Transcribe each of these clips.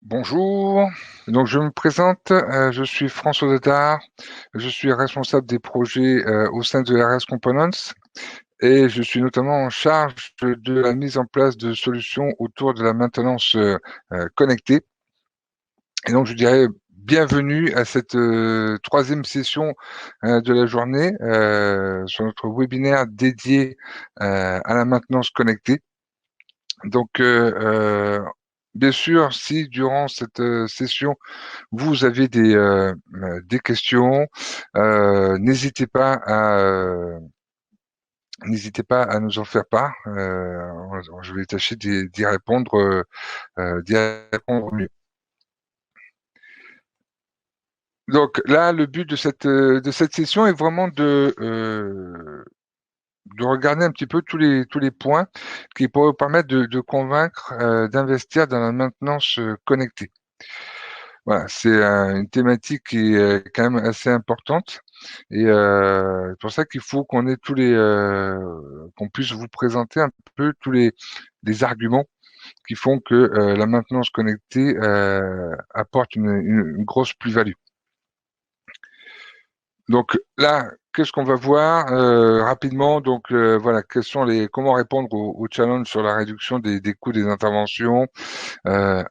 Bonjour, donc je me présente, je suis François Dodard, je suis responsable des projets au sein de RS Components et je suis notamment en charge de la mise en place de solutions autour de la maintenance connectée. Et donc je dirais bienvenue à cette troisième session de la journée sur notre webinaire dédié à la maintenance connectée. Donc, bien sûr, si durant cette session, vous avez des questions, n'hésitez pas n'hésitez pas à nous en faire part. Je vais tâcher d'y répondre au mieux. Donc là, le but de cette session est vraiment de regarder un petit peu tous les points qui pourraient vous permettre de convaincre d'investir dans la maintenance connectée. Voilà, c'est une thématique qui est quand même assez importante et c'est pour ça qu'il faut qu'on ait qu'on puisse vous présenter un peu les arguments qui font que la maintenance connectée apporte une grosse plus-value. Donc là, qu'est-ce qu'on va voir rapidement? Donc voilà, comment répondre aux challenges sur la réduction des coûts des interventions. Euh,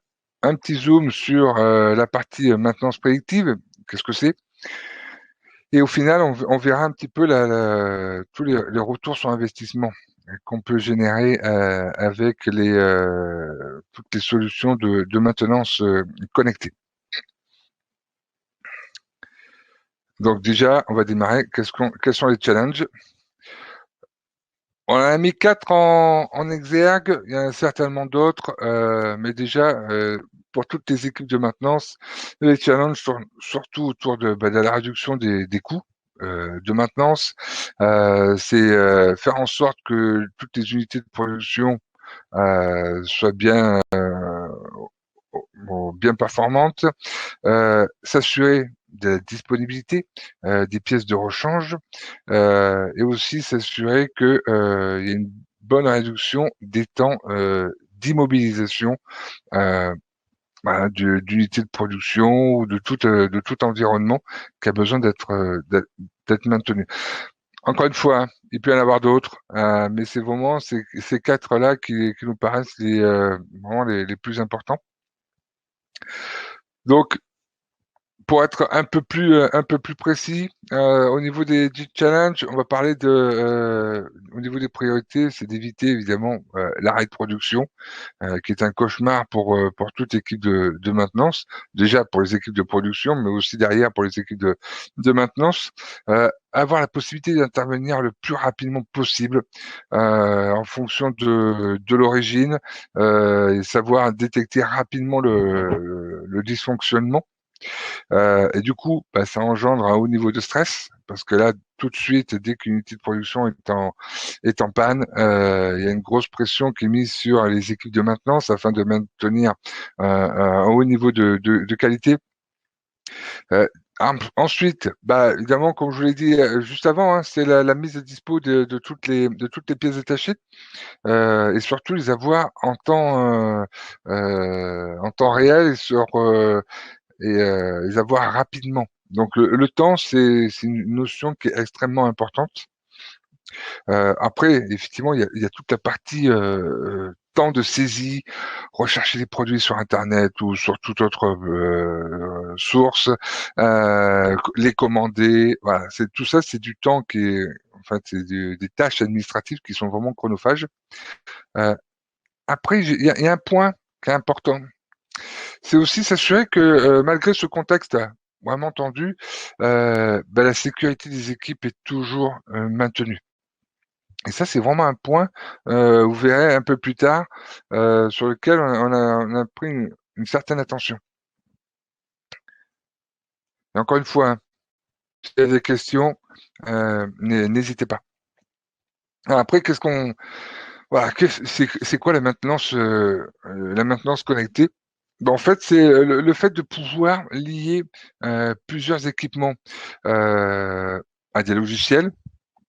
un petit zoom sur la partie maintenance prédictive. Qu'est-ce que c'est? Et au final, on verra un petit peu tous les retours sur investissement qu'on peut générer avec toutes les solutions de maintenance connectée. Donc déjà, on va démarrer. Quels sont les challenges? On en a mis 4 en exergue, il y en a certainement d'autres, mais déjà, pour toutes les équipes de maintenance, les challenges tournent surtout autour de la réduction des coûts de maintenance. C'est faire en sorte que toutes les unités de production soient bien performantes, s'assurer de la disponibilité des pièces de rechange et aussi s'assurer que il y a une bonne réduction des temps d'immobilisation voilà, d'unités de production ou de tout environnement qui a besoin d'être maintenu. Encore une fois, hein, il peut y en avoir d'autres, mais c'est vraiment ces quatre-là qui nous paraissent vraiment les plus importants. Donc, pour être un peu plus précis, au niveau du challenge, on va parler au niveau des priorités, c'est d'éviter évidemment l'arrêt de production, qui est un cauchemar pour toute équipe de maintenance. Déjà pour les équipes de production, mais aussi derrière pour les équipes de maintenance. Avoir la possibilité d'intervenir le plus rapidement possible en fonction de l'origine et savoir détecter rapidement le dysfonctionnement. Et du coup, bah, ça engendre un haut niveau de stress parce que là, tout de suite, dès qu'une unité de production est en panne, il y a une grosse pression qui est mise sur les équipes de maintenance afin de maintenir un haut niveau de qualité. Euh, Ensuite, bah, évidemment, comme je vous l'ai dit juste avant, hein, c'est la mise à dispo de de toutes les pièces détachées et surtout les avoir en temps réel et les avoir rapidement. Donc le temps, c'est une notion qui est extrêmement importante. Après, effectivement, il y a toute la partie temps de saisie, rechercher des produits sur Internet ou sur toute autre source, les commander. Voilà, c'est tout ça, c'est du temps qui est, en fait, des tâches administratives qui sont vraiment chronophages. Euh, Après, il y a un point qui est important. C'est aussi s'assurer que malgré ce contexte vraiment tendu, bah, la sécurité des équipes est toujours maintenue. Et ça, c'est vraiment un point, vous verrez un peu plus tard, sur lequel on a pris une certaine attention. Et encore une fois, hein, s'il y a des questions, n'hésitez pas. Alors après, voilà, c'est quoi la maintenance connectée? Ben, en fait, c'est le fait de pouvoir lier plusieurs équipements à des logiciels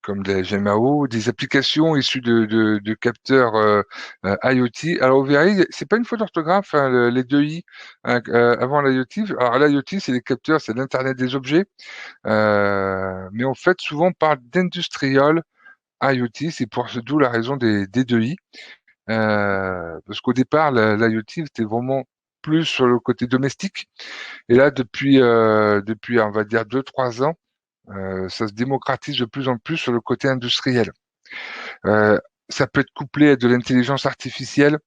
comme des GMAO, des applications issues de capteurs IoT. Alors, vous verrez, c'est pas une faute d'orthographe, hein, les deux i avant l'IoT. Alors, l'IoT, c'est les capteurs, c'est l'Internet des objets. Mais en fait, souvent, on parle d'industrial IoT. C'est pour d'où la raison des deux i. Parce qu'au départ, l'IoT, c'était vraiment plus sur le côté domestique. Et là, depuis, on va dire, 2, 3 ans, ça se démocratise de plus en plus sur le côté industriel. Euh, Ça peut être couplé à de l'intelligence artificielle.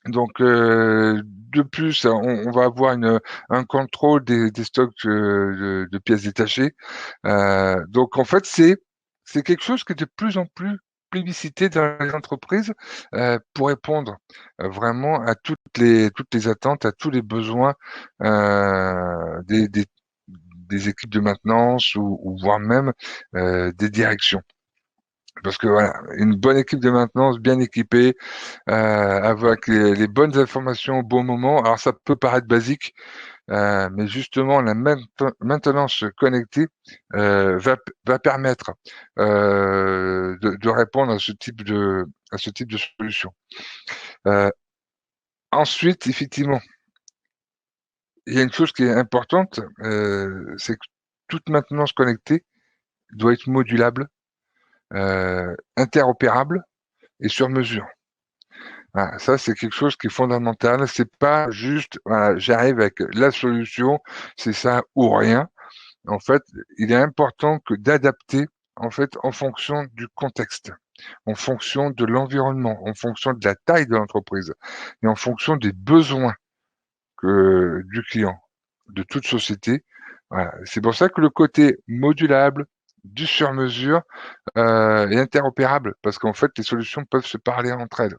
Donc, de plus, on va avoir un contrôle des stocks de pièces détachées. Donc, en fait, c'est quelque chose qui est de plus en plus plébiscité dans les entreprises pour répondre vraiment à toutes les attentes, à tous les besoins des équipes de maintenance ou voire même des directions. Parce que voilà, une bonne équipe de maintenance bien équipée, avec les bonnes informations au bon moment. Alors ça peut paraître basique, mais justement la maintenance connectée va permettre de répondre à ce type de solution. Euh, Ensuite, effectivement, il y a une chose qui est importante, c'est que toute maintenance connectée doit être modulable, interopérable et sur mesure. Ah, ça, c'est quelque chose qui est fondamental. C'est pas juste, voilà, j'arrive avec la solution, c'est ça ou rien. En fait, il est important que d'adapter, en fait, en fonction du contexte, en fonction de l'environnement, en fonction de la taille de l'entreprise et en fonction des besoins du client, de toute société. Voilà. C'est pour ça que le côté modulable, du sur-mesure, est interopérable parce qu'en fait, les solutions peuvent se parler entre elles.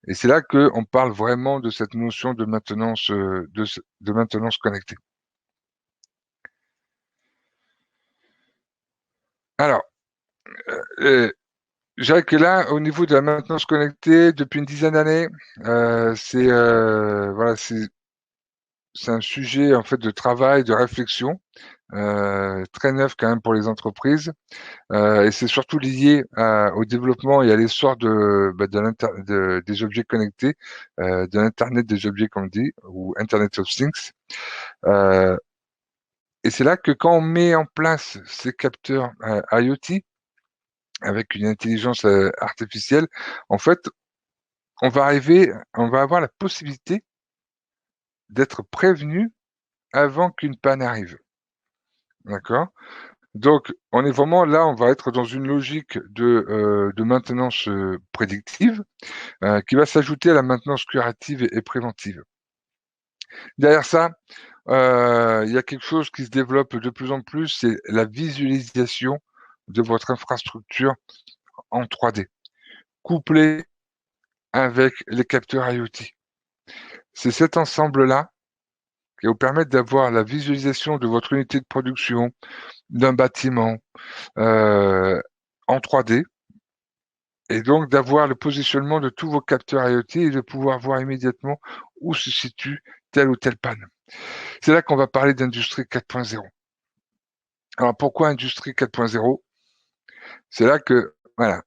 Et c'est là qu'on parle vraiment de cette notion de maintenance, de maintenance connectée. Alors, euh, je dirais que là, au niveau de la maintenance connectée, depuis une dizaine d'années, voilà, c'est un sujet en fait de travail, de réflexion, très neuf quand même pour les entreprises, et c'est surtout lié au développement et à l'essor des objets connectés, de l'Internet des objets, comme on dit, ou Internet of Things. Euh, Et c'est là que quand on met en place ces capteurs IoT avec une intelligence artificielle, en fait, on va avoir la possibilité d'être prévenu avant qu'une panne arrive. D'accord? Donc, on est vraiment là, on va être dans une logique de maintenance prédictive qui va s'ajouter à la maintenance curative et préventive. Derrière ça, il y a quelque chose qui se développe de plus en plus, c'est la visualisation de votre infrastructure en 3D, couplé avec les capteurs IoT. C'est cet ensemble-là qui va vous permettre d'avoir la visualisation de votre unité de production, d'un bâtiment euh, en 3D, et donc d'avoir le positionnement de tous vos capteurs IoT et de pouvoir voir immédiatement où se situe telle ou telle panne. C'est là qu'on va parler d'industrie 4.0. Alors pourquoi industrie 4.0? C'est là que, voilà,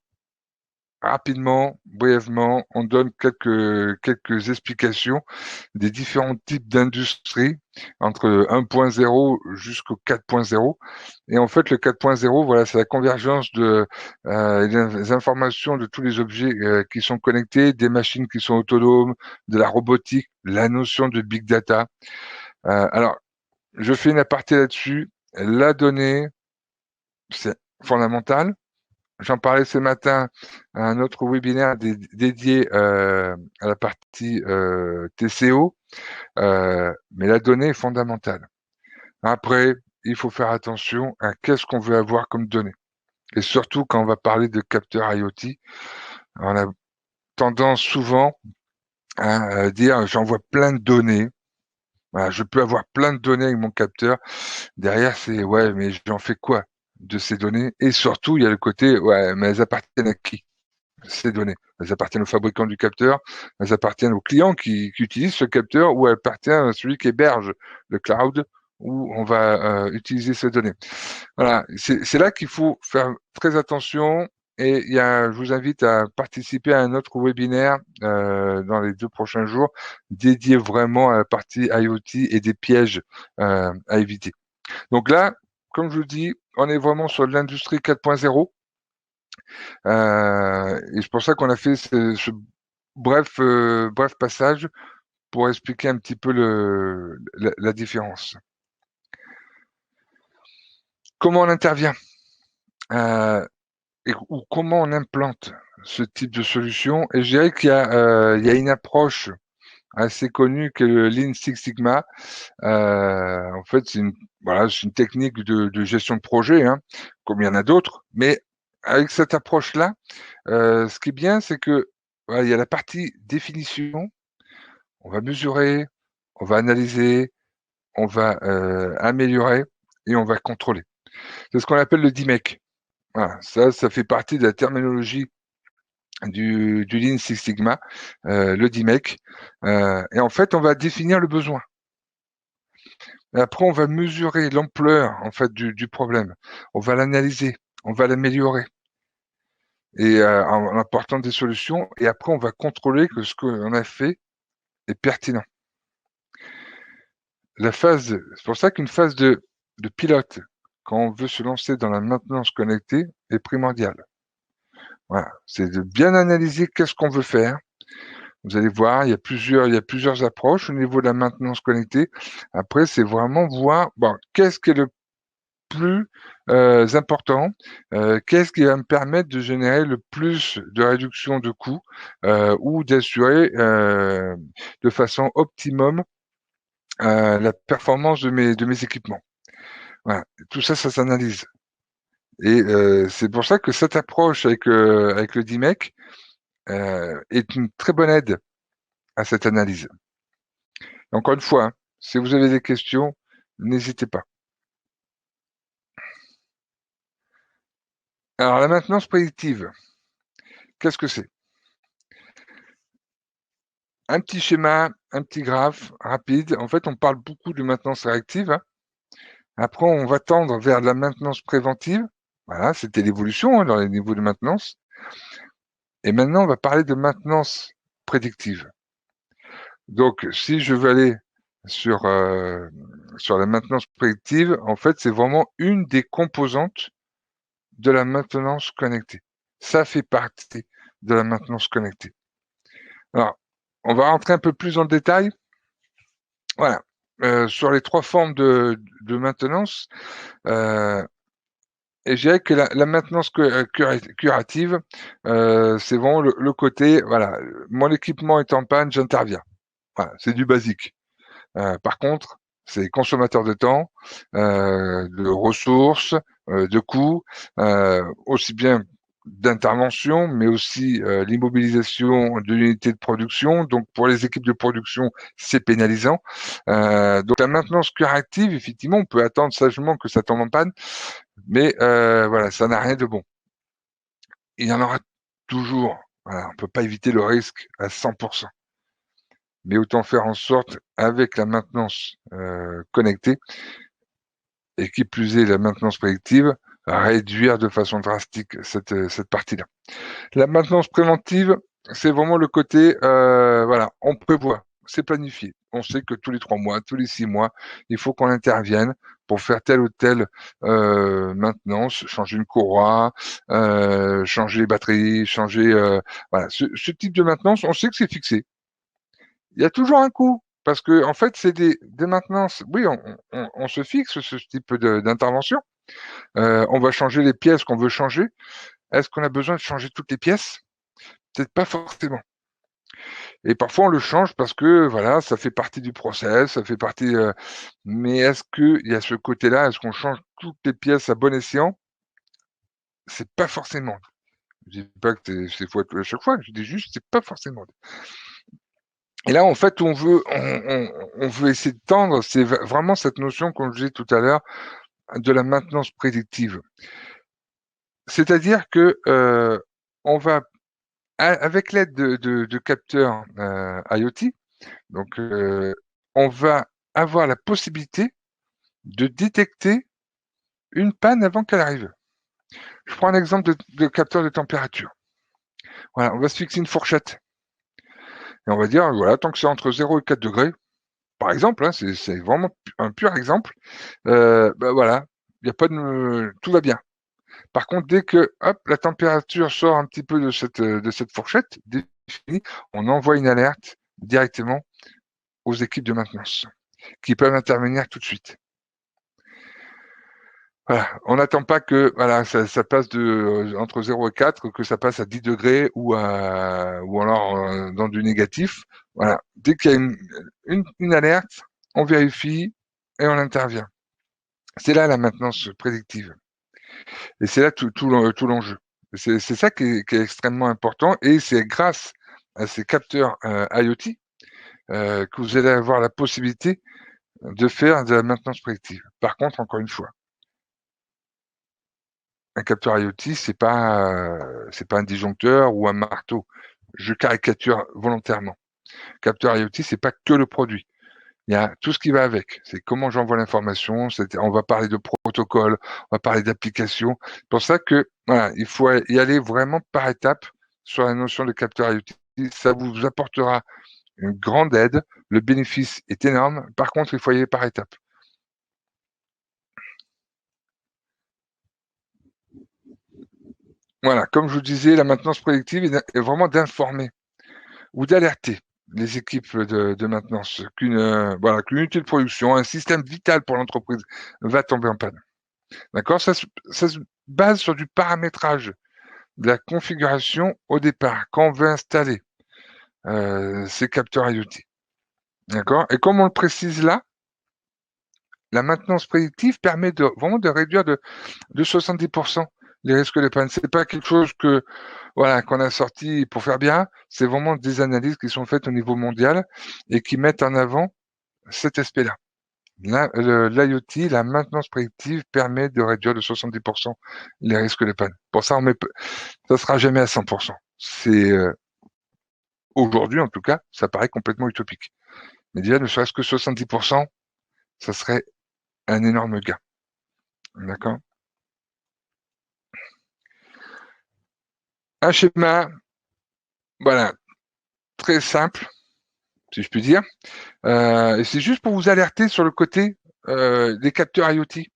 rapidement, brièvement, on donne quelques explications des différents types d'industries entre 1.0 jusqu'au 4.0. Et en fait, le 4.0, voilà, c'est la convergence des informations de tous les objets qui sont connectés, des machines qui sont autonomes, de la robotique, la notion de big data. Alors, je fais une aparté là-dessus. La donnée, c'est fondamental. J'en parlais ce matin à un autre webinaire dédié à la partie TCO, mais la donnée est fondamentale. Après, il faut faire attention à qu'est-ce qu'on veut avoir comme données. Et surtout quand on va parler de capteurs IoT, on a tendance souvent à dire j'envoie plein de données. Voilà, je peux avoir plein de données avec mon capteur. Derrière, c'est ouais, mais j'en fais quoi de ces données? Et surtout, il y a le côté ouais, mais elles appartiennent à qui? ces données. Elles appartiennent au fabricant du capteur, elles appartiennent au client qui utilise ce capteur, ou elles appartiennent à celui qui héberge le cloud où on va utiliser ces données. Voilà, c'est là qu'il faut faire très attention. Et je vous invite à participer à un autre webinaire dans les 2 prochains jours, dédié vraiment à la partie IoT et des pièges à éviter. Donc là, comme je vous dis, on est vraiment sur l'industrie 4.0. Et c'est pour ça qu'on a fait ce bref passage pour expliquer un petit peu la différence. Comment on intervient ou comment on implante ce type de solution. Et je dirais il y a une approche assez connue que le Lean Six Sigma. En fait, c'est une technique de gestion de projet, hein, comme il y en a d'autres. Mais avec cette approche-là, ce qui est bien, c'est que voilà, il y a la partie définition. On va mesurer, on va analyser, on va améliorer et on va contrôler. C'est ce qu'on appelle le DMEC. Voilà, ça fait partie de la terminologie du Lean Six Sigma, le DMEC. Et en fait, on va définir le besoin. Et après, on va mesurer l'ampleur en fait du problème. On va l'analyser, on va l'améliorer et en apportant des solutions. Et après, on va contrôler que ce qu'on a fait est pertinent. C'est pour ça qu'une phase de pilote, quand on veut se lancer dans la maintenance connectée, est primordiale. Voilà, c'est de bien analyser qu'est-ce qu'on veut faire. Vous allez voir, il y a plusieurs approches au niveau de la maintenance connectée. Après, c'est vraiment voir bon, qu'est-ce qui est le plus important, qu'est-ce qui va me permettre de générer le plus de réduction de coûts ou d'assurer de façon optimum la performance de mes équipements. Voilà. Tout ça, ça s'analyse. Et c'est pour ça que cette approche avec le DMEC est une très bonne aide à cette analyse. Encore une fois, hein, si vous avez des questions, n'hésitez pas. Alors, la maintenance prédictive, qu'est-ce que c'est? Un petit schéma, un petit graphe rapide. En fait, on parle beaucoup de maintenance réactive, hein. Après, on va tendre vers de la maintenance préventive. Voilà, c'était l'évolution hein, dans les niveaux de maintenance. Et maintenant, on va parler de maintenance prédictive. Donc, si je veux aller sur, sur la maintenance prédictive, en fait, c'est vraiment une des composantes de la maintenance connectée. Ça fait partie de la maintenance connectée. Alors, on va rentrer un peu plus dans le détail. Voilà. Sur les 3 formes de maintenance, et je dirais que la maintenance curative, c'est vraiment le côté, voilà, mon équipement est en panne, j'interviens. Voilà, c'est du basique. Par contre, c'est consommateur de temps, de ressources, de coûts, aussi bien d'intervention, mais aussi l'immobilisation de l'unité de production. Donc, pour les équipes de production, c'est pénalisant. Donc, la maintenance curative, effectivement, on peut attendre sagement que ça tombe en panne, mais voilà, ça n'a rien de bon. Il y en aura toujours. Voilà, on ne peut pas éviter le risque à 100%. Mais autant faire en sorte, avec la maintenance connectée, et qui plus est la maintenance prédictive, réduire de façon drastique cette partie-là. La maintenance préventive, c'est vraiment le côté, voilà, on prévoit, c'est planifié. On sait que tous les 3 mois, tous les 6 mois, il faut qu'on intervienne pour faire telle ou telle maintenance, changer une courroie, changer les batteries, changer... voilà, ce type de maintenance, on sait que c'est fixé. Il y a toujours un coût, parce que en fait, c'est des maintenances. Oui, on se fixe ce type d'intervention. On va changer les pièces qu'on veut changer. Est-ce qu'on a besoin de changer toutes les pièces? Peut-être pas forcément. Et parfois, on le change parce que voilà, ça fait partie du process, ça fait partie. Mais est-ce qu'il y a ce côté-là? Est-ce qu'on change toutes les pièces à bon escient? C'est pas forcément. Je dis pas que c'est faut à chaque fois. Je dis juste, c'est pas forcément. Et là, en fait, on veut essayer de tendre, c'est vraiment cette notion, comme je disais tout à l'heure, de la maintenance prédictive. C'est-à-dire que on va avec l'aide de capteurs IoT, donc on va avoir la possibilité de détecter une panne avant qu'elle arrive. Je prends un exemple de capteur de température. Voilà, on va se fixer une fourchette et on va dire, voilà, tant que c'est entre 0 et 4 degrés, par exemple, hein, c'est vraiment un pur exemple, bah voilà, il y a pas de, tout va bien. Par contre, dès que hop, la température sort un petit peu de cette fourchette définie, on envoie une alerte directement aux équipes de maintenance qui peuvent intervenir tout de suite. Voilà, on n'attend pas que voilà, ça passe entre 0 et 4, que ça passe à 10 degrés ou alors dans du négatif. Voilà, dès qu'il y a une alerte, on vérifie et on intervient. C'est là la maintenance prédictive. Et c'est là tout l'enjeu. C'est ça qui est extrêmement important et c'est grâce à ces capteurs IoT que vous allez avoir la possibilité de faire de la maintenance prédictive. Par contre, encore une fois, un capteur IoT, c'est pas un disjoncteur ou un marteau. Je caricature volontairement. Capteur IoT, c'est pas que le produit. Il y a tout ce qui va avec. C'est comment j'envoie l'information. On va parler de protocole, on va parler d'application. C'est pour ça que voilà, il faut y aller vraiment par étapes sur la notion de capteur IoT. Ça vous apportera une grande aide. Le bénéfice est énorme. Par contre, il faut y aller par étapes. Voilà, comme je vous disais, la maintenance prédictive est vraiment d'informer ou d'alerter les équipes de maintenance voilà, qu'une unité de production, un système vital pour l'entreprise va tomber en panne. D'accord? Ça se base sur du paramétrage de la configuration au départ, quand on veut installer ces capteurs IoT. D'accord? Et comme on le précise là, la maintenance prédictive permet vraiment de réduire de 70% les risques de panne. C'est pas quelque chose voilà, qu'on a sorti pour faire bien. C'est vraiment des analyses qui sont faites au niveau mondial et qui mettent en avant cet aspect-là. L'IoT, la maintenance prédictive, permet de réduire de 70% les risques de panne. Pour ça, ça sera jamais à 100%. Aujourd'hui, en tout cas, ça paraît complètement utopique. Mais déjà, ne serait-ce que 70%, ça serait un énorme gain. D'accord? Un schéma, voilà, très simple, si je puis dire. Et c'est juste pour vous alerter sur le côté des capteurs IoT.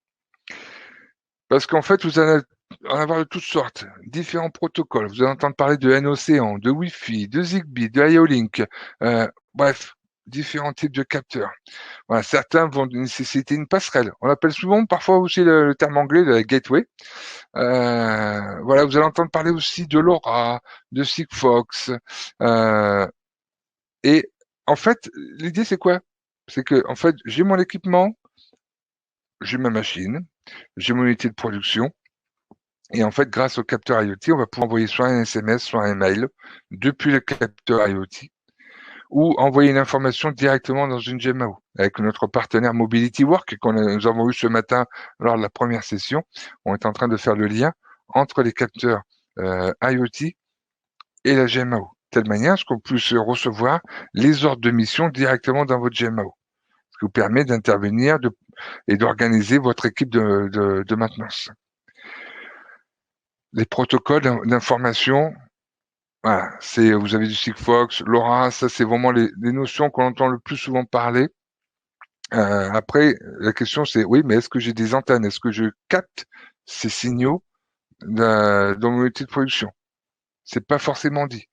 Parce qu'en fait, vous allez en avoir de toutes sortes, différents protocoles. Vous allez entendre parler de NOCN, de Wi-Fi, de Zigbee, de IO-Link, bref, différents types de capteurs. Voilà, certains vont nécessiter une passerelle. On appelle souvent, parfois aussi le terme anglais de la gateway. Voilà, vous allez entendre parler aussi de LoRa, de Sigfox. Et en fait, l'idée c'est quoi? C'est que en fait, j'ai mon équipement, j'ai ma machine, j'ai mon unité de production. Et en fait, grâce au capteur IoT, on va pouvoir envoyer soit un SMS, soit un mail depuis le capteur IoT ou envoyer une information directement dans une GMAO avec notre partenaire Mobility Work nous avons eu ce matin lors de la première session. On est en train de faire le lien entre les capteurs IoT et la GMAO, de telle manière à ce qu'on puisse recevoir les ordres de mission directement dans votre GMAO, ce qui vous permet d'intervenir et d'organiser votre équipe de maintenance. Les protocoles d'information, voilà, vous avez du Sigfox, LoRa, ça c'est vraiment les notions qu'on entend le plus souvent parler. Après, la question c'est, oui, mais est-ce que j'ai des antennes? Est-ce que je capte ces signaux dans mon outil de production? C'est pas forcément dit.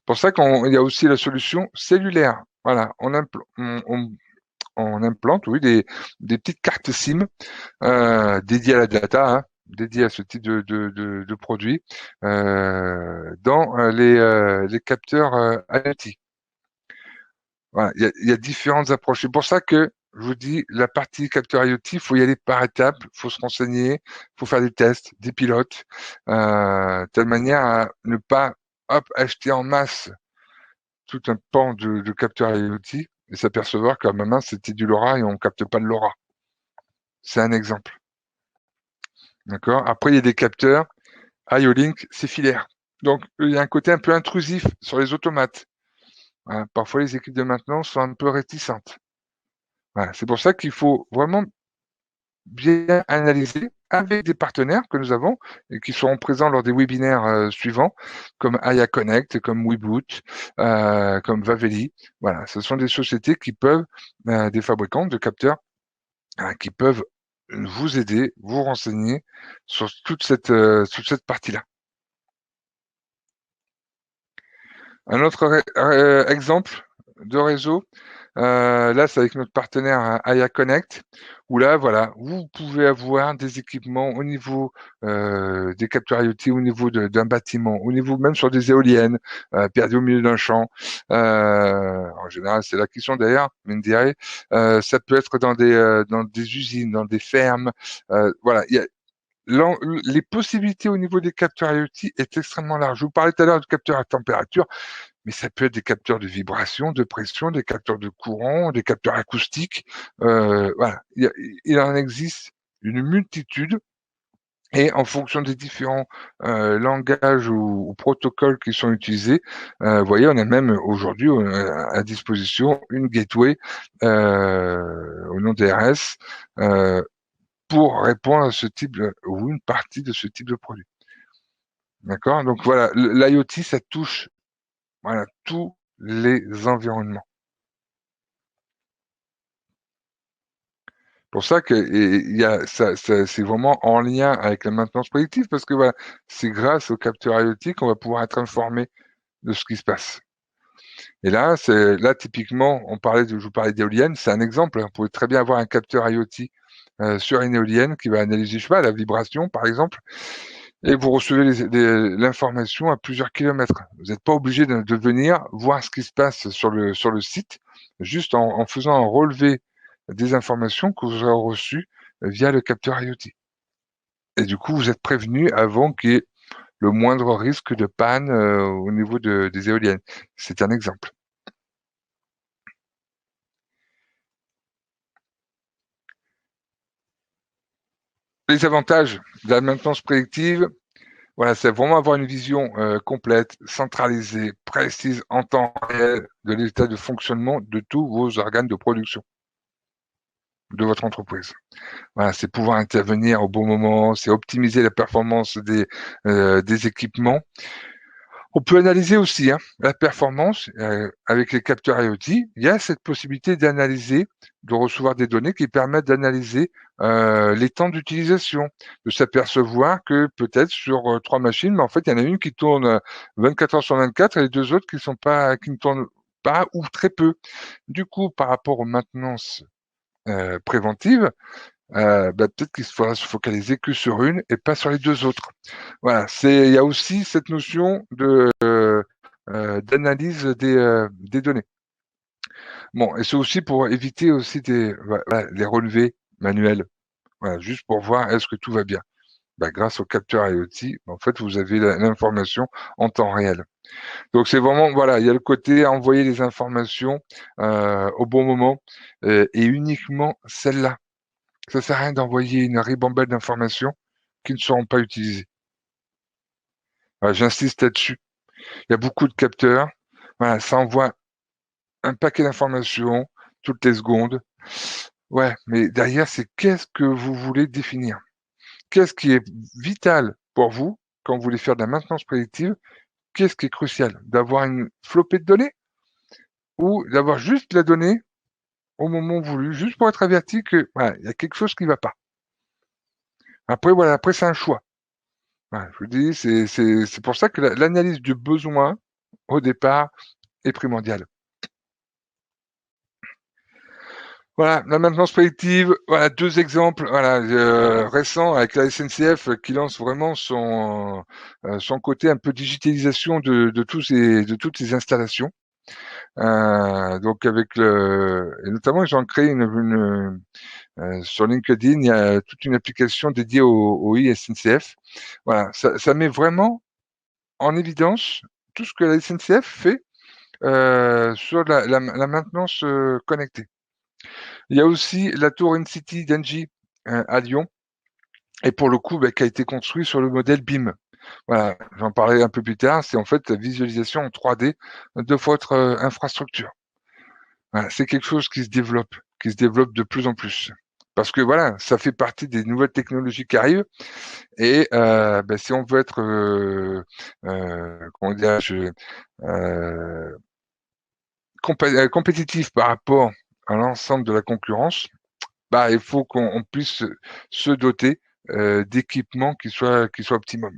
Pour ça qu'il y a aussi la solution cellulaire. Voilà, on implante, oui, des petites cartes SIM dédiées à la data, hein, dédiées à ce type de produit dans les capteurs IoT. Voilà, il y a différentes approches. C'est pour ça que je vous dis, la partie capteur IoT, il faut y aller par étapes, il faut se renseigner, il faut faire des tests, des pilotes, de telle manière à ne pas hop, acheter en masse tout un pan de capteurs IoT et s'apercevoir qu'à ma main, c'était du LoRa et on capte pas de LoRa. C'est un exemple. D'accord? Après, il y a des capteurs. IO-Link, c'est filaire. Donc, il y a un côté un peu intrusif sur les automates. Voilà. Parfois, les équipes de maintenance sont un peu réticentes. Voilà. C'est pour ça qu'il faut vraiment bien analyser avec des partenaires que nous avons et qui seront présents lors des webinaires suivants, comme Aya Connect, comme Weboot, comme Vaveli. Voilà, ce sont des sociétés qui peuvent, des fabricants de capteurs, qui peuvent vous aider, vous renseigner sur toute cette partie-là. Un autre exemple de réseau, là, c'est avec notre partenaire Aya Connect, où là, voilà, vous pouvez avoir des équipements au niveau des capteurs IoT, au niveau d'un bâtiment, au niveau même sur des éoliennes perdues au milieu d'un champ. En général, c'est là qu'ils sont d'ailleurs, mine de rien. Ça peut être dans des usines, dans des fermes. Voilà, il y a les possibilités au niveau des capteurs IoT est extrêmement large. Je vous parlais tout à l'heure du capteur à température, mais ça peut être des capteurs de vibration, de pression, des capteurs de courant, des capteurs acoustiques. Voilà, il en existe une multitude. Et en fonction des différents langages ou protocoles qui sont utilisés, vous voyez, on a même aujourd'hui à disposition une gateway au nom DRS pour répondre à ce type ou une partie de ce type de produit. D'accord? Donc voilà, l'IoT, ça touche voilà, tous les environnements. Pour ça que il y a c'est vraiment en lien avec la maintenance prédictive parce que voilà, c'est grâce au capteur IoT qu'on va pouvoir être informé de ce qui se passe. Et là typiquement, je vous parlais d'éolienne, c'est un exemple. Hein. Vous pouvez très bien avoir un capteur IoT sur une éolienne qui va analyser, je sais pas, la vibration par exemple, et vous recevez l'information à plusieurs kilomètres. Vous n'êtes pas obligé de venir voir ce qui se passe sur le site, juste en faisant un relevé des informations que vous aurez reçues via le capteur IoT. Et du coup, vous êtes prévenu avant qu'il y ait le moindre risque de panne au niveau des éoliennes. C'est un exemple. Les avantages de la maintenance prédictive, voilà, c'est vraiment avoir une vision complète, centralisée, précise en temps réel de l'état de fonctionnement de tous vos organes de production de votre entreprise. Voilà, c'est pouvoir intervenir au bon moment, c'est optimiser la performance des équipements. On peut analyser aussi hein, la performance avec les capteurs IoT. Il y a cette possibilité d'analyser, de recevoir des données qui permettent d'analyser les temps d'utilisation, de s'apercevoir que peut-être sur trois machines, mais en fait, il y en a une qui tourne 24 heures sur 24 et les deux autres qui ne tournent pas ou très peu. Du coup, par rapport aux maintenances préventives, peut-être qu'il faudra se focaliser que sur une et pas sur les deux autres. Voilà, il y a aussi cette notion d'analyse des données. Bon, et c'est aussi pour éviter aussi voilà, les relevés manuels. Voilà, juste pour voir est-ce que tout va bien. Grâce au capteur IoT, en fait, vous avez l'information en temps réel. Donc c'est vraiment, voilà, il y a le côté envoyer les informations au bon moment et uniquement celle-là. Ça sert à rien d'envoyer une ribambelle d'informations qui ne seront pas utilisées. Voilà, j'insiste là-dessus. Il y a beaucoup de capteurs. Voilà, ça envoie un paquet d'informations toutes les secondes. Ouais, mais derrière, c'est qu'est-ce que vous voulez définir? Qu'est-ce qui est vital pour vous quand vous voulez faire de la maintenance prédictive? Qu'est-ce qui est crucial? D'avoir une flopée de données ou d'avoir juste la donnée au moment voulu, juste pour être averti que voilà, il y a quelque chose qui ne va pas. Après, voilà, après c'est un choix. Voilà, je vous dis, c'est pour ça que l'analyse du besoin au départ est primordiale. Voilà, la maintenance prédictive, voilà, deux exemples voilà, récents avec la SNCF qui lance vraiment son côté un peu digitalisation de de toutes ces installations. Donc et notamment ils ont créé sur LinkedIn, il y a toute une application dédiée au ISNCF. Voilà, ça met vraiment en évidence tout ce que la SNCF fait sur la maintenance connectée. Il y a aussi la tour InCity d'Engie à Lyon, et pour le coup, qui a été construit sur le modèle BIM. Voilà, j'en parlais un peu plus tard, c'est en fait la visualisation en 3D de votre infrastructure. Voilà, c'est quelque chose qui se développe de plus en plus. Parce que voilà, ça fait partie des nouvelles technologies qui arrivent et ben, si on veut être comment dirais-je, euh, compétitif par rapport à l'ensemble de la concurrence, bah, il faut qu'on puisse se doter d'équipements qui soient optimum.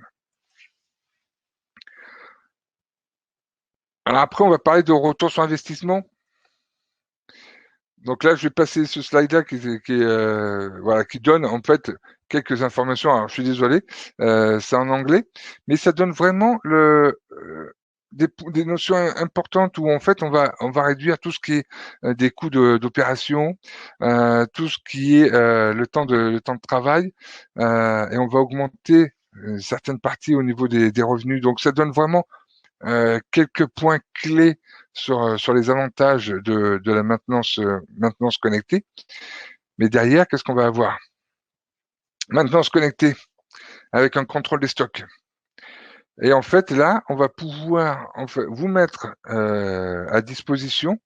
Alors après, on va parler de retour sur investissement. Donc là, je vais passer ce slide-là voilà, qui donne en fait quelques informations. Alors, je suis désolé, c'est en anglais, mais ça donne vraiment des notions importantes où en fait on va réduire tout ce qui est des coûts d'opération, tout ce qui est le temps de travail, et on va augmenter certaines parties au niveau des revenus. Donc ça donne vraiment quelques points clés sur les avantages de la maintenance connectée. Mais derrière, qu'est-ce qu'on va avoir? Maintenance connectée avec un contrôle des stocks. Et en fait, là, on va pouvoir en fait, vous mettre à disposition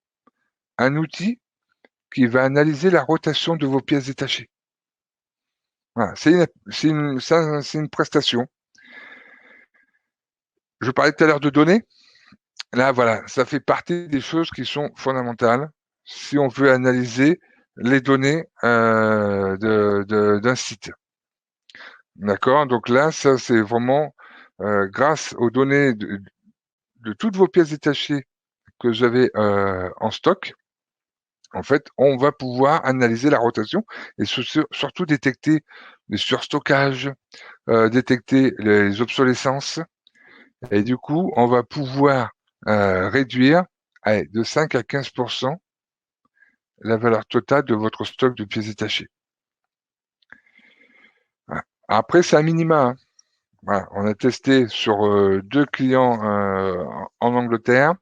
un outil qui va analyser la rotation de vos pièces détachées. Voilà, c'est une prestation. Je parlais tout à l'heure de données. Là, voilà, ça fait partie des choses qui sont fondamentales si on veut analyser les données d'un site. D'accord? Donc là, ça, c'est vraiment grâce aux données de toutes vos pièces détachées que vous avez en stock. En fait, on va pouvoir analyser la rotation et surtout détecter les surstockages, détecter les obsolescences. Et du coup, on va pouvoir réduire de 5 à 15% la valeur totale de votre stock de pièces détachées. Voilà. Après, c'est un minima. Hein. Voilà. On a testé sur 2 clients en Angleterre.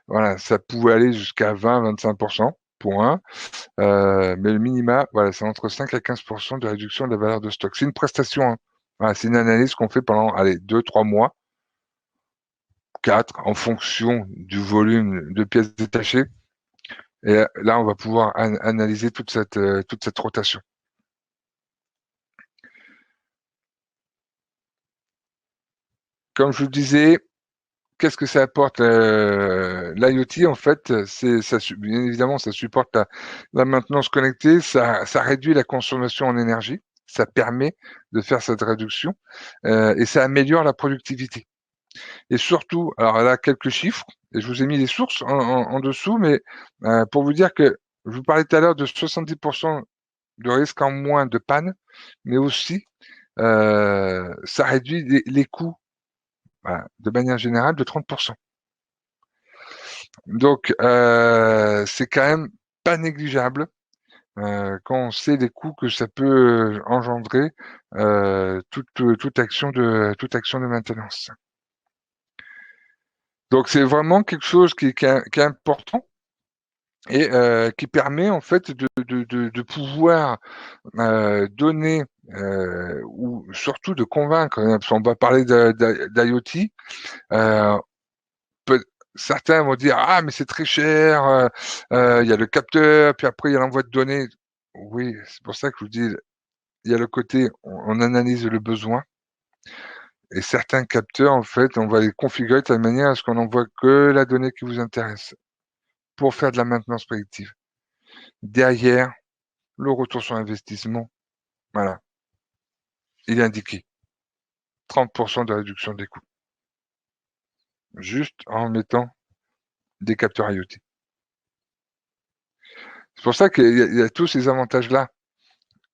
Voilà, ça pouvait aller jusqu'à 20-25% pour un. Mais le minima, voilà, c'est entre 5 à 15% de réduction de la valeur de stock. C'est une prestation. Hein. Voilà, c'est une analyse qu'on fait pendant 2-3 mois, 4, en fonction du volume de pièces détachées. Et là, on va pouvoir analyser toute cette rotation. Comme je vous le disais, qu'est-ce que ça apporte l'IoT? En fait, bien évidemment, ça supporte la maintenance connectée, ça réduit la consommation en énergie, ça permet de faire cette réduction et ça améliore la productivité. Et surtout, alors là, quelques chiffres, et je vous ai mis les sources en dessous, mais pour vous dire que je vous parlais tout à l'heure de 70% de risque en moins de panne, mais aussi ça réduit les coûts de manière générale de 30%. Donc, c'est quand même pas négligeable quand on sait les coûts que ça peut engendrer toute action de maintenance. Donc, c'est vraiment quelque chose qui est important et qui permet en fait de pouvoir donner ou surtout de convaincre, hein, parce qu'on va parler d'IoT, euh, peut- certains vont dire ah mais c'est très cher, il y a le capteur, puis après il y a l'envoi de données. Oui, c'est pour ça que je vous dis, il y a le côté on analyse le besoin et certains capteurs en fait on va les configurer de telle manière à ce qu'on n'envoie que la donnée qui vous intéresse pour faire de la maintenance prédictive. Derrière, le retour sur investissement, voilà, il est indiqué 30% de réduction des coûts, juste en mettant des capteurs IoT. C'est pour ça qu'il y a tous ces avantages-là.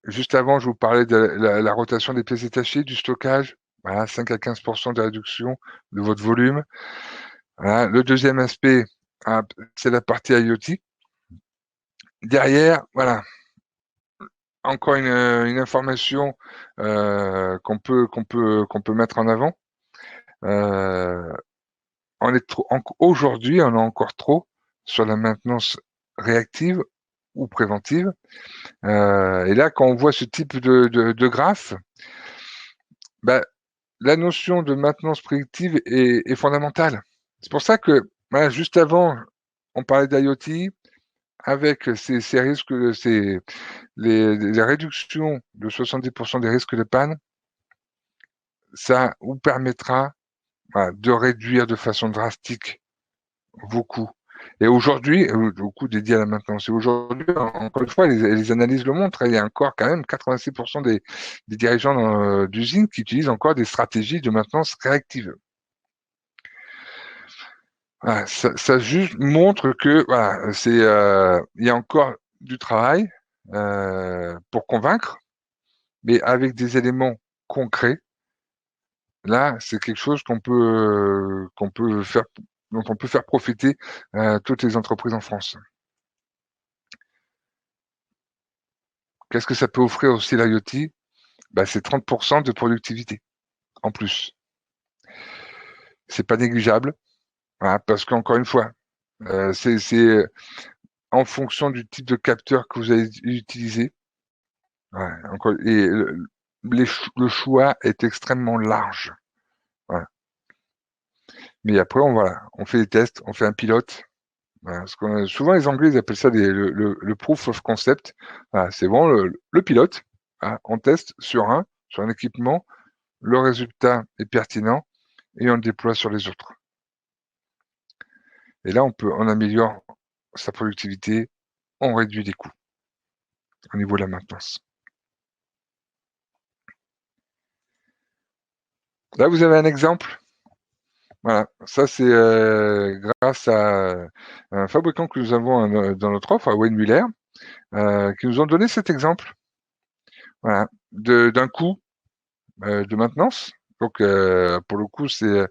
Juste avant, je vous parlais de la rotation des pièces détachées, du stockage, voilà, 5 à 15% de réduction de votre volume. Voilà. Le deuxième aspect, c'est la partie IoT. Derrière, voilà, encore une information qu'on peut mettre en avant. Euh, Aujourd'hui, on est encore trop sur la maintenance réactive ou préventive. Et là, quand on voit ce type de graphe, bah, la notion de maintenance prédictive est fondamentale. C'est pour ça que, voilà, juste avant, on parlait d'IoT avec ces risques, les réductions de 70% des risques de panne, ça vous permettra, voilà, de réduire de façon drastique vos coûts. Et aujourd'hui, vos coûts dédiés à la maintenance. Et aujourd'hui, encore une fois, les analyses le montrent, il y a encore quand même 86% des dirigeants d'usines qui utilisent encore des stratégies de maintenance réactive. Voilà, ça juste montre que voilà, il y a encore du travail pour convaincre, mais avec des éléments concrets. Là, c'est quelque chose qu'on peut faire, dont on peut faire profiter toutes les entreprises en France. Qu'est-ce que ça peut offrir aussi l'IoT? Bah, c'est 30% de productivité en plus. C'est pas négligeable, voilà, parce qu'encore une fois, c'est en fonction du type de capteur que vous allez utiliser. Ouais, et le choix est extrêmement large. Voilà. Mais après, voilà, on fait des tests, on fait un pilote. Voilà, souvent, les Anglais ils appellent ça le proof of concept. Voilà, c'est vraiment le pilote. Voilà, on teste sur un équipement, le résultat est pertinent et on le déploie sur les autres. Et là, on améliore sa productivité, on réduit les coûts au niveau de la maintenance. Là, vous avez un exemple. Voilà, ça c'est grâce à un fabricant que nous avons dans notre offre, à Wayne Muller, qui nous ont donné cet exemple, voilà, d'un coût de maintenance. Donc pour le coup, c'est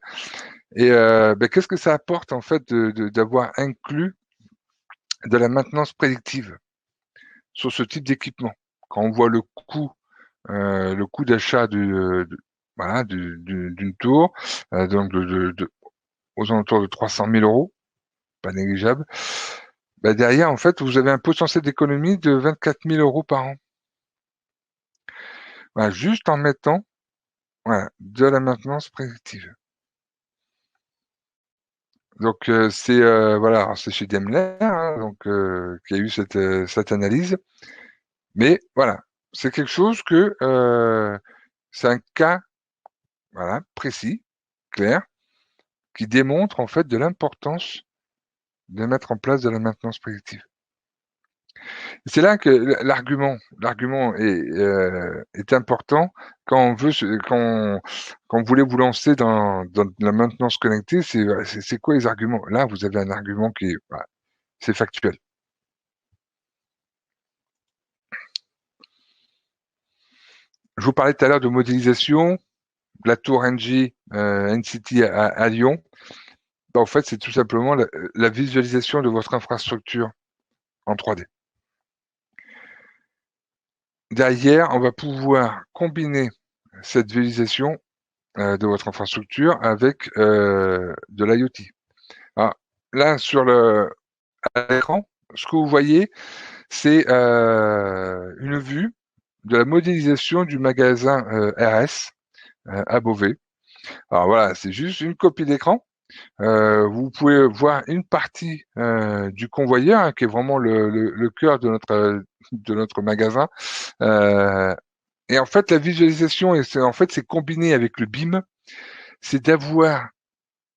ben, qu'est-ce que ça apporte en fait d'avoir inclus de la maintenance prédictive sur ce type d'équipement. Quand on voit le coût d'achat voilà, d'une tour, donc aux alentours de 300 000 euros, pas négligeable. Bah derrière, en fait, vous avez un potentiel d'économie de 24 000 euros par an. Voilà, juste en mettant, voilà, de la maintenance prédictive. Donc voilà, alors, c'est chez Daimler, hein, donc qui a eu cette analyse. Mais voilà, c'est quelque chose que c'est un cas, voilà, précis, clair, qui démontre en fait de l'importance de mettre en place de la maintenance prédictive. C'est là que l'argument est important quand on veut quand vous voulez vous lancer dans la maintenance connectée. C'est quoi les arguments? Là, vous avez un argument qui est, voilà, c'est factuel. Je vous parlais tout à l'heure de modélisation, de la tour NG NCT à Lyon. Ben, en fait, c'est tout simplement la visualisation de votre infrastructure en 3D. Derrière, on va pouvoir combiner cette visualisation de votre infrastructure avec de l'IoT. Alors, là, à l'écran, ce que vous voyez, c'est une vue de la modélisation du magasin RS à Beauvais. Alors voilà, c'est juste une copie d'écran. Vous pouvez voir une partie du convoyeur, hein, qui est vraiment le cœur de notre magasin. Euh, et en fait, la visualisation, en fait, c'est combiné avec le BIM, c'est d'avoir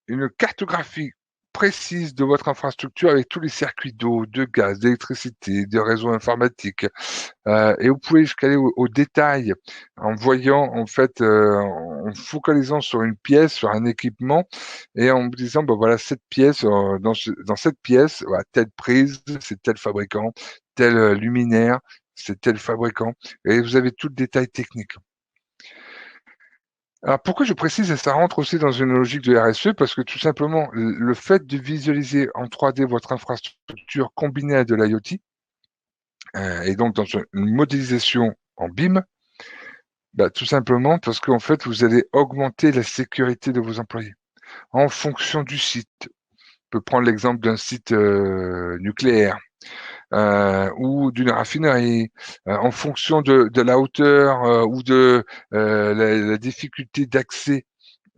une cartographie précise de votre infrastructure avec tous les circuits d'eau, de gaz, d'électricité, de réseaux informatiques. Et vous pouvez jusqu'à aller au détail en voyant, en fait, en focalisant sur une pièce, sur un équipement, et en vous disant, ben voilà, cette pièce, dans cette pièce, voilà, telle prise, c'est tel fabricant, tel luminaire, c'est tel fabricant, et vous avez tout le détail technique. Alors pourquoi je précise, et ça rentre aussi dans une logique de RSE, parce que tout simplement, le fait de visualiser en 3D votre infrastructure combinée à de l'IoT, et donc dans une modélisation en BIM, bah, tout simplement parce qu'en fait, vous allez augmenter la sécurité de vos employés en fonction du site. On peut prendre l'exemple d'un site nucléaire. ou d'une raffinerie, en fonction de la hauteur ou de la difficulté d'accès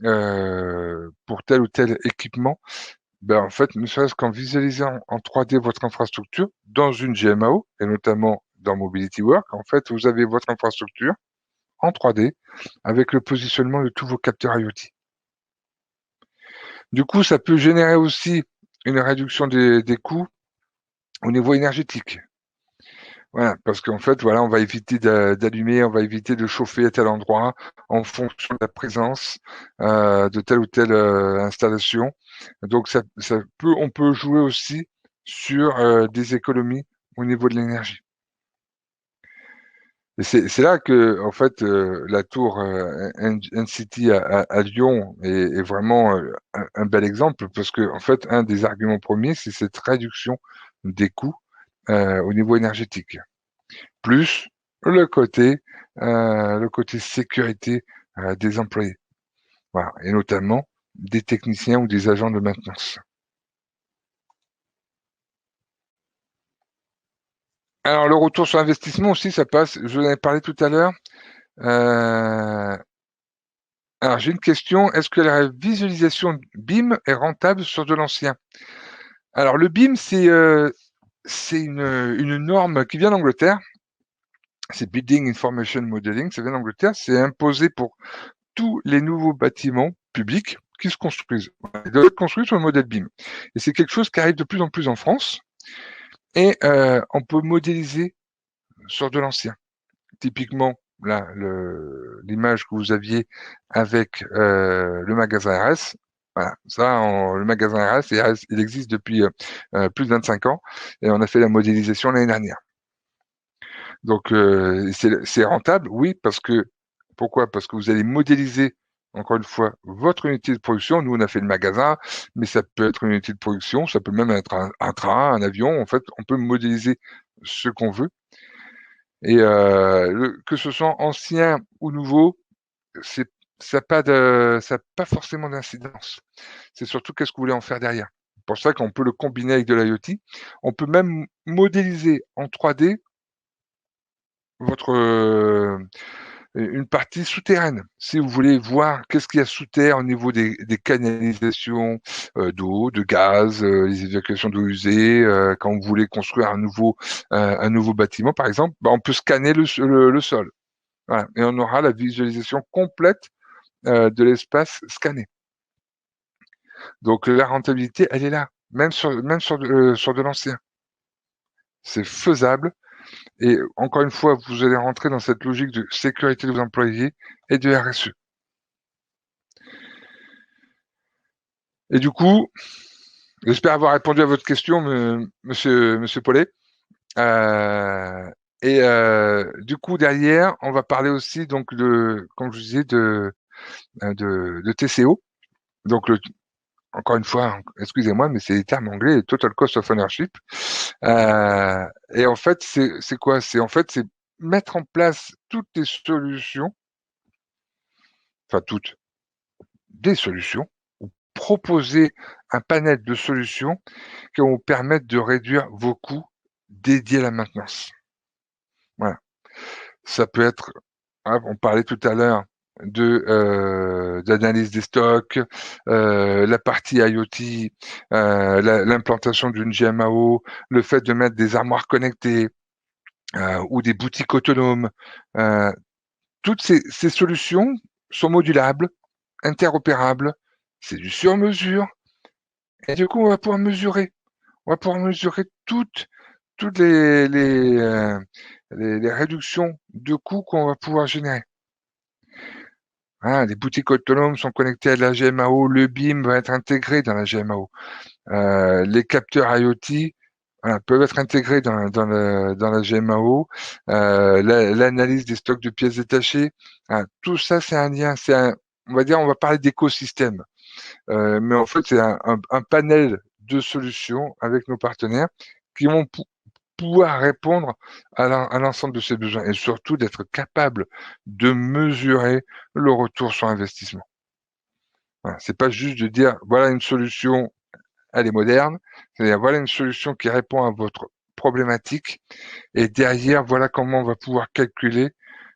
pour tel ou tel équipement, ben, en fait, ne serait-ce qu'en visualisant en 3D votre infrastructure dans une GMAO, et notamment dans Mobility Work, en fait, vous avez votre infrastructure en 3D avec le positionnement de tous vos capteurs IoT. Du coup, ça peut générer aussi une réduction des coûts au niveau énergétique. Voilà, parce qu'en fait, voilà, on va éviter d'allumer, on va éviter de chauffer à tel endroit en fonction de la présence de telle ou telle installation. Donc, on peut jouer aussi sur des économies au niveau de l'énergie. Et c'est là que, en fait, la tour NCT à Lyon est vraiment un bel exemple, parce que, en fait, un des arguments premiers, c'est cette réduction des coûts au niveau énergétique, plus le côté sécurité des employés, voilà, et notamment des techniciens ou des agents de maintenance. Alors, le retour sur investissement aussi, ça passe, je vous en ai parlé tout à l'heure. Euh, Alors, j'ai une question. Est-ce que la visualisation BIM est rentable sur de l'ancien? Alors, le BIM, c'est une norme qui vient d'Angleterre. C'est Building Information Modeling. Ça vient d'Angleterre. C'est imposé pour tous les nouveaux bâtiments publics qui se construisent. Ils doivent être construits sur le modèle BIM. Et c'est quelque chose qui arrive de plus en plus en France. Et on peut modéliser sur de l'ancien. Typiquement, là, l'image que vous aviez avec le magasin RS, voilà, ça, le magasin RS, il existe depuis plus de 25 ans et on a fait la modélisation l'année dernière. Donc, c'est rentable, oui, pourquoi? Parce que vous allez modéliser, encore une fois, votre unité de production. Nous, on a fait le magasin, mais ça peut être une unité de production, ça peut même être un train, un avion. En fait, on peut modéliser ce qu'on veut. Et que ce soit ancien ou nouveau, c'est ça a pas forcément d'incidence. C'est surtout qu'est-ce que vous voulez en faire derrière. C'est pour ça qu'on peut le combiner avec de l'IoT. On peut même modéliser en 3D votre une partie souterraine. Si vous voulez voir qu'est-ce qu'il y a sous terre au niveau des canalisations d'eau, de gaz, les évacuations d'eau usée, quand vous voulez construire un nouveau bâtiment, par exemple, bah, on peut scanner le sol. Voilà. Et on aura la visualisation complète de l'espace scanné. Donc la rentabilité, elle est là, sur de l'ancien. C'est faisable. Et encore une fois, vous allez rentrer dans cette logique de sécurité des employés et de RSE. Et du coup, j'espère avoir répondu à votre question, monsieur Paulet. Euh, du coup, derrière, on va parler aussi, donc, comme je vous disais, de TCO. Donc, encore une fois, excusez-moi, mais c'est les termes anglais, Total Cost of Ownership. Et en fait, c'est quoi? C'est mettre en place toutes les solutions, enfin toutes, des solutions, ou proposer un panel de solutions qui vont vous permettre de réduire vos coûts dédiés à la maintenance. Voilà. Ça peut être, hein, on parlait tout à l'heure d'analyse des stocks, la partie IoT, l'implantation d'une GMAO, le fait de mettre des armoires connectées ou des boutiques autonomes. Euh, toutes ces solutions sont modulables, interopérables, c'est du sur-mesure, et du coup, on va pouvoir mesurer. On va pouvoir mesurer toutes les réductions de coûts qu'on va pouvoir générer. Hein, les boutiques autonomes sont connectées à la GMAO, le BIM va être intégré dans la GMAO. Les capteurs IoT voilà, peuvent être intégrés dans la GMAO. L'analyse des stocks de pièces détachées, hein, tout ça c'est un lien, on va dire, on va parler d'écosystème. Mais en fait, c'est un panel de solutions avec nos partenaires qui vont pouvoir répondre à l'ensemble de ces besoins et surtout d'être capable de mesurer le retour sur investissement. Voilà. C'est pas juste de dire voilà une solution, elle est moderne, c'est-à-dire voilà une solution qui répond à votre problématiques. Et derrière, voilà comment on va pouvoir calculer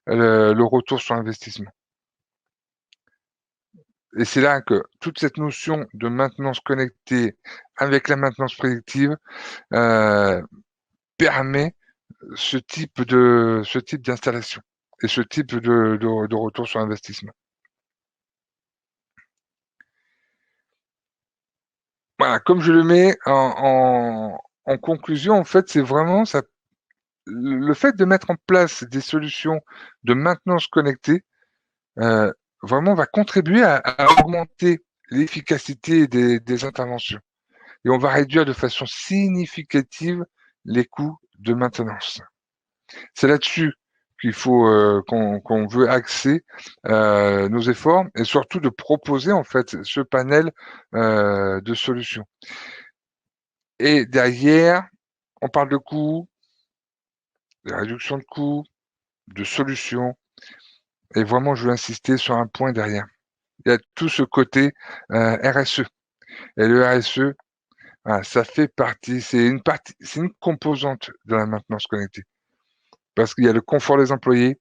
le retour sur investissement. Et c'est là que toute cette notion de maintenance connectée avec la maintenance prédictive euh, permet ce type d'installation et ce type de retour sur investissement. Voilà, comme je le mets en conclusion, en fait, c'est vraiment ça, le fait de mettre en place des solutions de maintenance connectée, euh, vraiment va contribuer à augmenter l'efficacité des interventions. Et on va réduire de façon significative les coûts de maintenance. C'est là-dessus qu'il faut qu'on veut axer nos efforts et surtout de proposer en fait ce panel de solutions. Et derrière, on parle de coûts, de réduction de coûts, de solutions. Et vraiment, je veux insister sur un point derrière. Il y a tout ce côté RSE. Et le RSE, voilà, ça fait partie, c'est une composante de la maintenance connectée. Parce qu'il y a le confort des employés,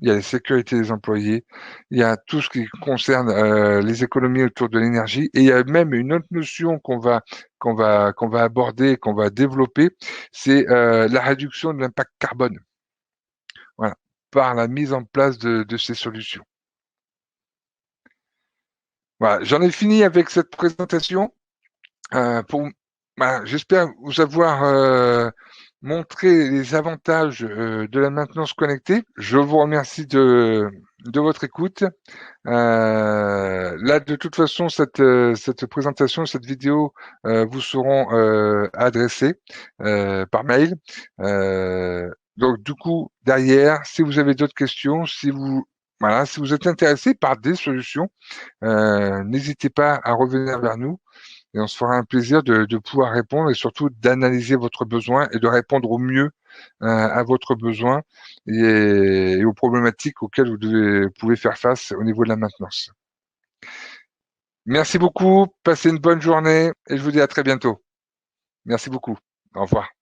il y a la sécurité des employés, il y a tout ce qui concerne les économies autour de l'énergie, et il y a même une autre notion qu'on va aborder, qu'on va développer, c'est la réduction de l'impact carbone. Voilà, par la mise en place de ces solutions. Voilà, j'en ai fini avec cette présentation. J'espère vous avoir montré les avantages de la maintenance connectée. Je vous remercie de votre écoute. Là, de toute façon, cette présentation, cette vidéo vous seront adressées par mail. Donc, du coup, derrière, si vous avez d'autres questions, voilà, si vous êtes intéressé par des solutions, n'hésitez pas à revenir vers nous et on se fera un plaisir de pouvoir répondre et surtout d'analyser votre besoin et de répondre au mieux à votre besoin et aux problématiques auxquelles pouvez faire face au niveau de la maintenance. Merci beaucoup, passez une bonne journée et je vous dis à très bientôt. Merci beaucoup. Au revoir.